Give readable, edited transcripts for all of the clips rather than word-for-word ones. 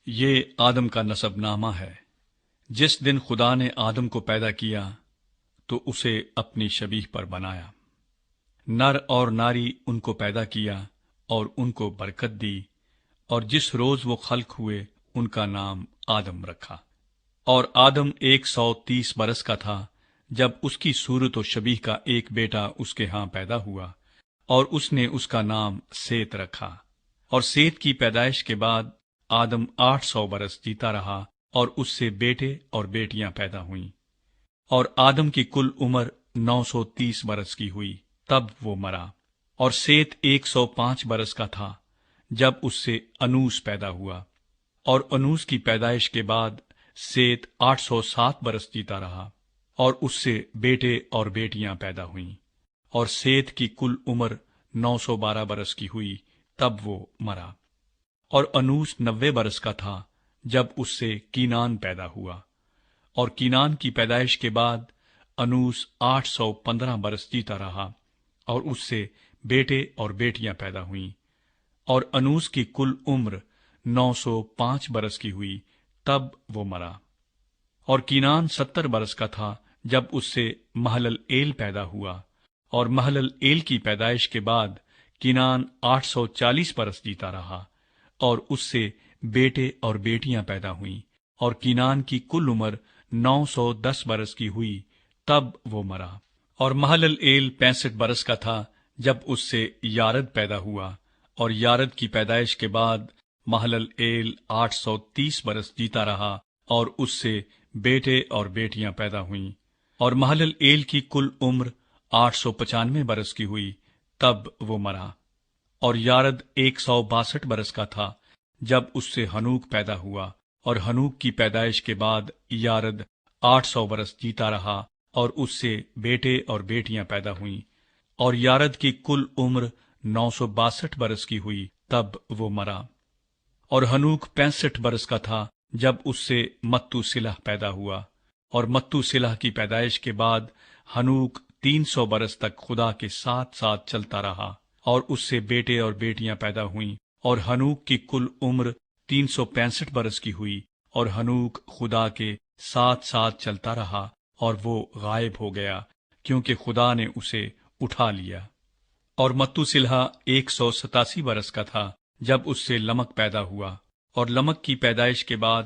یہ آدم کا نسب نامہ ہے۔ جس دن خدا نے آدم کو پیدا کیا تو اسے اپنی شبیہ پر بنایا، نر اور ناری ان کو پیدا کیا اور ان کو برکت دی، اور جس روز وہ خلق ہوئے ان کا نام آدم رکھا۔ اور آدم 130 برس کا تھا جب اس کی صورت و شبیہ کا ایک بیٹا اس کے ہاں پیدا ہوا، اور اس نے اس کا نام سیت رکھا۔ اور سیت کی پیدائش کے بعد آدم 800 برس جیتا رہا، اور اس سے بیٹے اور بیٹیاں پیدا ہوئیں۔ اور آدم کی کل عمر 930 برس کی ہوئی، تب وہ مرا۔ اور سیت 105 برس کا تھا جب اس سے انوس پیدا ہوا، اور انوس کی پیدائش کے بعد سیت 807 برس جیتا رہا، اور اس سے بیٹے اور بیٹیاں پیدا ہوئیں۔ اور سیت کی کل عمر 912 برس کی ہوئی، تب وہ مرا۔ اور انوس 90 برس کا تھا جب اس سے کینان پیدا ہوا، اور کینان کی پیدائش کے بعد انوس 815 برس جیتا رہا، اور اس سے بیٹے اور بیٹیاں پیدا ہوئیں۔ اور انوس کی کل عمر 905 برس کی ہوئی، تب وہ مرا۔ اور کینان 70 برس کا تھا جب اس سے مہلل ایل پیدا ہوا، اور مہلل ایل کی پیدائش کے بعد کینان 840 برس جیتا رہا، اور اس سے بیٹے اور بیٹیاں پیدا ہوئیں۔ اور کینان کی کل عمر 910 برس کی ہوئی، تب وہ مرا۔ اور مہلل ایل 65 برس کا تھا جب اس سے یارد پیدا ہوا، اور یارد کی پیدائش کے بعد مہلل ایل 830 برس جیتا رہا، اور اس سے بیٹے اور بیٹیاں پیدا ہوئیں۔ اور مہلل ایل کی کل عمر 895 برس کی ہوئی، تب وہ مرا۔ اور یارد 162 برس کا تھا جب اس سے ہنوک پیدا ہوا، اور ہنوک کی پیدائش کے بعد یارد 800 برس جیتا رہا، اور اس سے بیٹے اور بیٹیاں پیدا ہوئیں۔ اور یارد کی کل عمر 962 برس کی ہوئی، تب وہ مرا۔ اور ہنوک 65 برس کا تھا جب اس سے متو سلح پیدا ہوا، اور متو سلح کی پیدائش کے بعد ہنوک 300 برس تک خدا کے ساتھ ساتھ چلتا رہا، اور اس سے بیٹے اور بیٹیاں پیدا ہوئیں۔ اور ہنوک کی کل عمر 365 برس کی ہوئی، اور ہنوک خدا کے ساتھ ساتھ چلتا رہا، اور وہ غائب ہو گیا کیونکہ خدا نے اسے اٹھا لیا۔ اور متو سلح 187 برس کا تھا جب اس سے لمک پیدا ہوا، اور لمک کی پیدائش کے بعد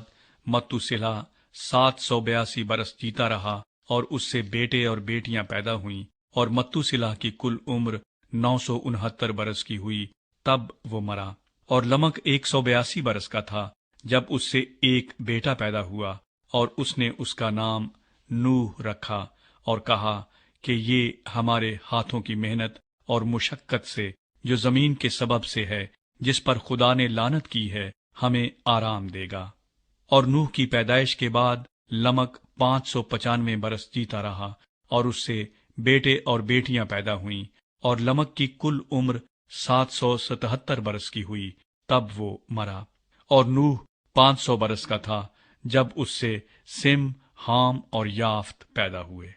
متو سلح 782 برس جیتا رہا، اور اس سے بیٹے اور بیٹیاں پیدا ہوئیں۔ اور متو سلح کی کل عمر 969 برس کی ہوئی، تب وہ مرا۔ اور لمک 182 برس کا تھا جب اس سے ایک بیٹا پیدا ہوا، اور اس نے اس کا نام نوح رکھا، اور کہا کہ یہ ہمارے ہاتھوں کی محنت اور مشقت سے جو زمین کے سبب سے ہے، جس پر خدا نے لعنت کی ہے، ہمیں آرام دے گا۔ اور نوح کی پیدائش کے بعد لمک 595 برس جیتا رہا، اور اس سے بیٹے اور بیٹیاں پیدا ہوئیں۔ اور لمک کی کل عمر 777 برس کی ہوئی، تب وہ مرا۔ اور نوح 500 برس کا تھا جب اس سے سم، حام اور یافت پیدا ہوئے۔